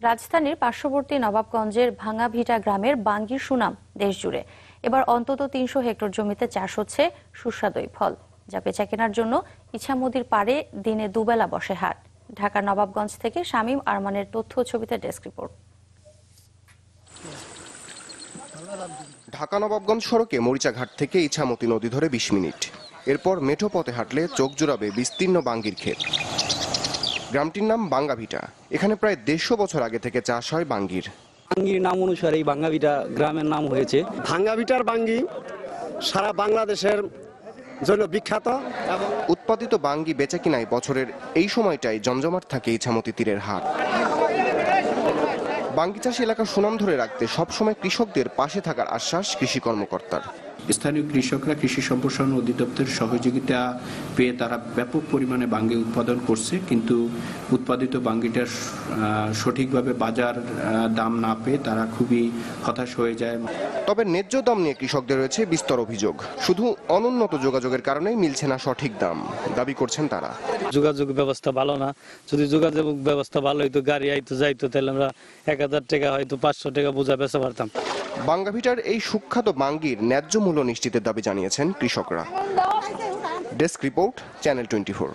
রাজধানীর পার্শ্ববর্তী নবাবগঞ্জের ভাঙাভিটা গ্রামের বাঙ্গির সুনাম দেশজুড়ে। এবার অন্তত ৩০০ হেক্টর জমিতে চাষ হচ্ছে সুস্বাদু এই ফল, যা বেচা কেনার জন্য ইছামতির পাড়ে দিনে দুবেলা বসে হাট। ঢাকার নবাবগঞ্জ থেকে শামীম আরমানের তথ্য ছবিতে ডেস্ক রিপোর্ট। ঢাকা নবাবগঞ্জ সড়কে মরিচাঘাট থেকে ইছামতি নদী ধরে ২০ মিনিট, এরপর মেঠো পথে হাঁটলে চোখ জোড়াবে বিস্তীর্ণ বাঙ্গির ক্ষেত। গ্রামটির নাম বাঙ্গাভিটা। এখানে প্রায় ১৫০ বছর আগে থেকে চাষ হয় বাঙ্গির। বাঙ্গির নাম অনুসারে এই বাঙ্গাভিটা গ্রামের নাম হয়েছে। ভাঙ্গাভিটার বাঙ্গি সারা বাংলাদেশের জন্য বিখ্যাত। উৎপাদিত বাঙ্গি বেচা কিনায় বছরের এই সময়টাই জমজমাট থাকে ইছামতি তীরের হাট। বাঙ্গি চাষী এলাকার সুনাম ধরে রাখতে সবসময় কৃষকদের পাশে থাকার আশ্বাস কৃষি কর্মকর্তার। স্থানীয় কৃষকরা কৃষি সম্প্রসারণ অধিদপ্তরের সহযোগিতা পেয়ে তারা ব্যাপক পরিমাণে বাঙ্গি উৎপাদন করছে, কিন্তু উৎপাদিত বাঙ্গিটার সঠিকভাবে বাজার দাম না পেয়ে তারা খুবই হতাশ হয়ে যায়। তবে ন্যায্য দাম নিয়ে কৃষকদের রয়েছে বিস্তর অভিযোগ। শুধু অনুন্নত যোগাযোগের কারণেই মিলছে না সঠিক দাম, দাবি করছেন তারা। যোগাযোগ ব্যবস্থা ভালো না। যদি যোগাযোগ ব্যবস্থা ভালো হইতো, গাড়ি আইতো যাইতো, তাহলে আমরা ১,০০০ টাকা হয়তো ৫০০ টাকা বোঝা বেচা পারতাম। বাঙ্গাভিটার এই সুখ্যাত বাঙ্গির ন্যায্য মূল্য নিশ্চিতের দাবি জানিয়েছেন কৃষকরা। Desk report, channel 24।